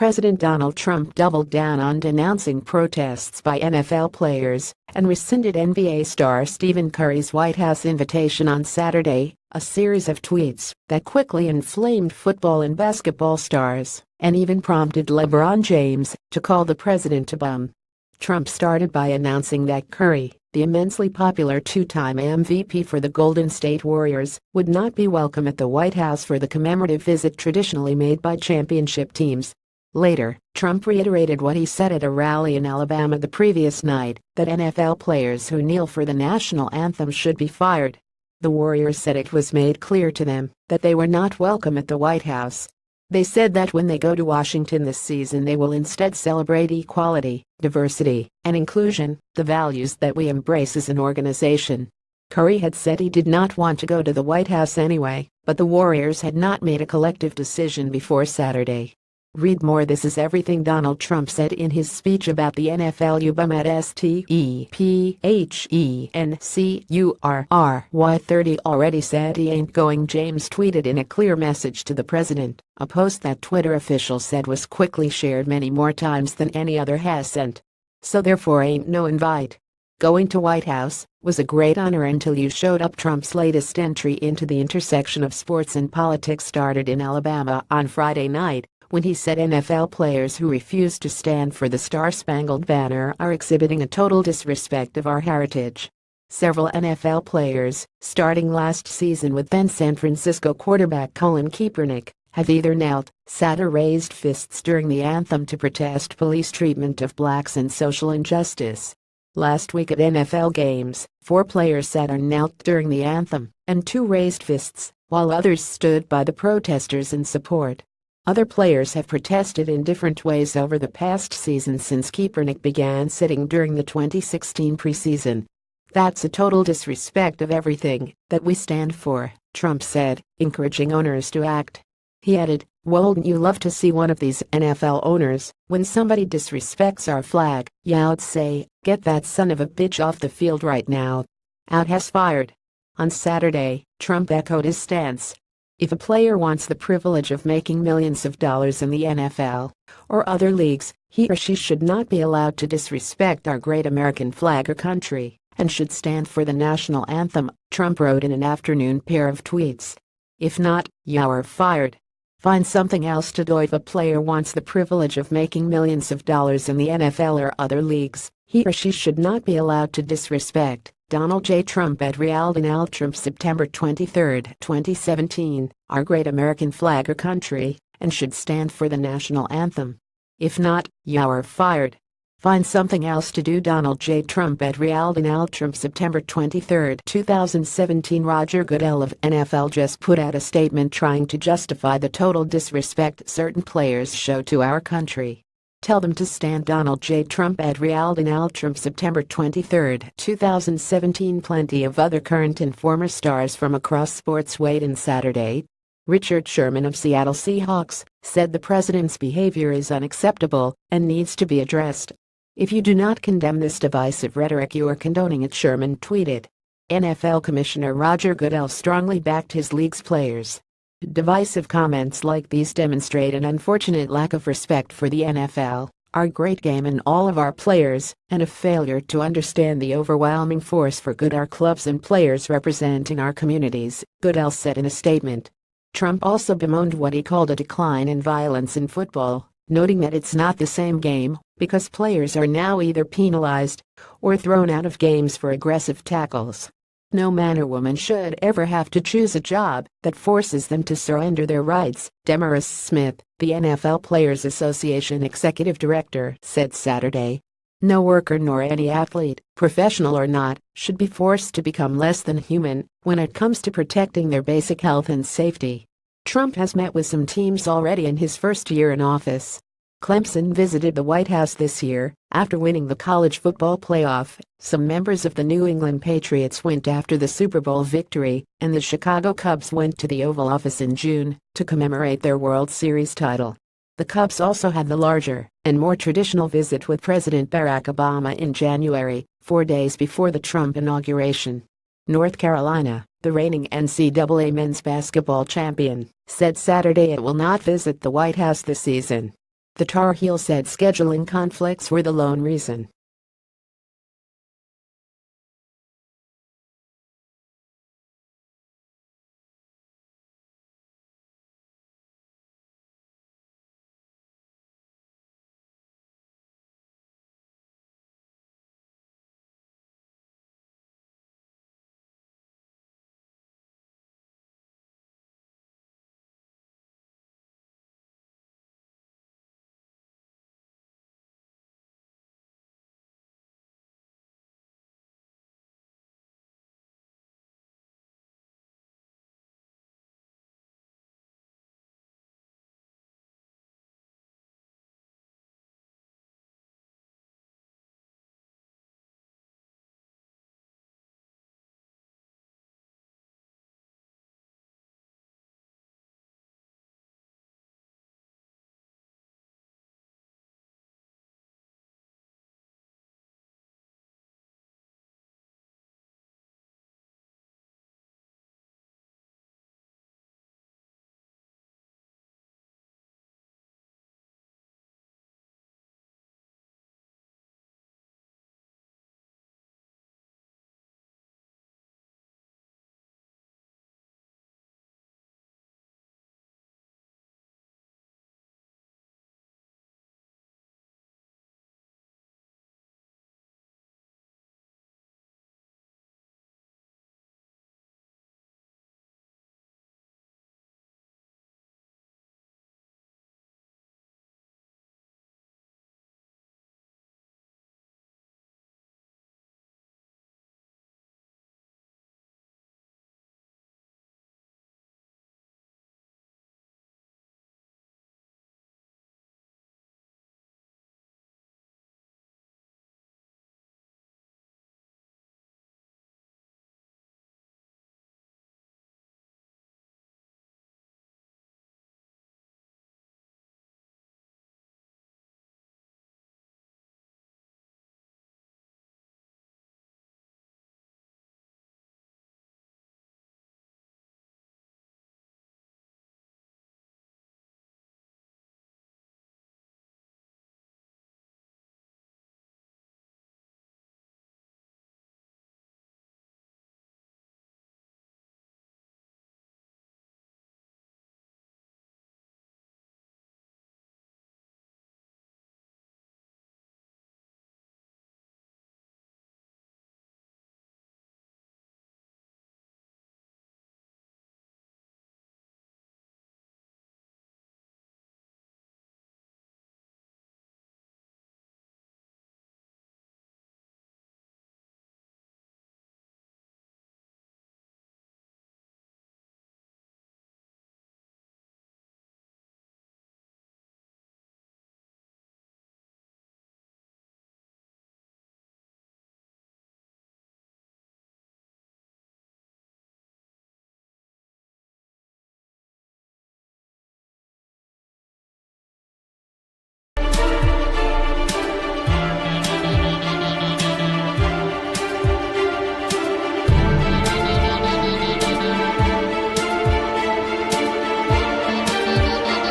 President Donald Trump doubled down on denouncing protests by NFL players and rescinded NBA star Stephen Curry's White House invitation on Saturday, a series of tweets that quickly inflamed football and basketball stars and even prompted LeBron James to call the president a bum. Trump started by announcing that Curry, the immensely popular two-time MVP for the Golden State Warriors, would not be welcome at the White House for the commemorative visit traditionally made by championship teams. Later, Trump reiterated what he said at a rally in Alabama the previous night, that NFL players who kneel for the national anthem should be fired. The Warriors said it was made clear to them that they were not welcome at the White House. They said that when they go to Washington this season they will instead celebrate equality, diversity, and inclusion, the values that we embrace as an organization. Curry had said he did not want to go to the White House anyway, but the Warriors had not made a collective decision before Saturday. Read more. This is everything Donald Trump said in his speech about the NFL. You bum at STEPHENCURRY 30 already said he ain't going, James tweeted in a clear message to the president, a post that Twitter officials said was quickly shared many more times than any other has sent. So therefore ain't no invite. Going to White House was a great honor until you showed up. Trump's latest entry into the intersection of sports and politics started in Alabama on Friday night, when he said NFL players who refuse to stand for the Star-Spangled Banner are exhibiting a total disrespect of our heritage. Several NFL players, starting last season with then San Francisco quarterback Colin Kaepernick, have either knelt, sat or raised fists during the anthem to protest police treatment of blacks and social injustice. Last week at NFL games, 4 players sat or knelt during the anthem, and 2 raised fists, while others stood by the protesters in support. Other players have protested in different ways over the past season since Kaepernick began sitting during the 2016 preseason. That's a total disrespect of everything that we stand for, Trump said, encouraging owners to act. He added, "Wouldn't you love to see one of these NFL owners, when somebody disrespects our flag, you'd say, get that son of a bitch off the field right now. Out has fired." On Saturday, Trump echoed his stance. If a player wants the privilege of making millions of dollars in the NFL or other leagues, he or she should not be allowed to disrespect our great American flag or country, and should stand for the national anthem, Trump wrote in an afternoon pair of tweets. If not, you're fired. Find something else to do. If a player wants the privilege of making millions of dollars in the NFL or other leagues, he or she should not be allowed to disrespect Donald J. Trump at Donald Trump September 23, 2017, our great American flag or country, and should stand for the national anthem. If not, you're fired. Find something else to do. Donald J. Trump at Donald Trump September 23, 2017. Roger Goodell of NFL just put out a statement trying to justify the total disrespect certain players show to our country. Tell them to stand. Donald J. Trump at Donald Trump September 23, 2017. Plenty of other current and former stars from across sports weighed in Saturday. Richard Sherman of Seattle Seahawks said the president's behavior is unacceptable and needs to be addressed. "If you do not condemn this divisive rhetoric, you are condoning it," Sherman tweeted. NFL Commissioner Roger Goodell strongly backed his league's players. Divisive comments like these demonstrate an unfortunate lack of respect for the NFL, our great game and all of our players, and a failure to understand the overwhelming force for good our clubs and players representing our communities, Goodell said in a statement. Trump also bemoaned what he called a decline in violence in football, noting that it's not the same game, because players are now either penalized or thrown out of games for aggressive tackles. "No man or woman should ever have to choose a job that forces them to surrender their rights," Demarest Smith, the NFL Players Association executive director, said Saturday. "No worker nor any athlete, professional or not, should be forced to become less than human when it comes to protecting their basic health and safety." Trump has met with some teams already in his first year in office. Clemson visited the White House this year after winning the college football playoff. Some members of the New England Patriots went after the Super Bowl victory, and the Chicago Cubs went to the Oval Office in June to commemorate their World Series title. The Cubs also had the larger and more traditional visit with President Barack Obama in January, 4 days before the Trump inauguration. North Carolina, the reigning NCAA men's basketball champion, said Saturday it will not visit the White House this season. The Tar Heel said scheduling conflicts were the lone reason.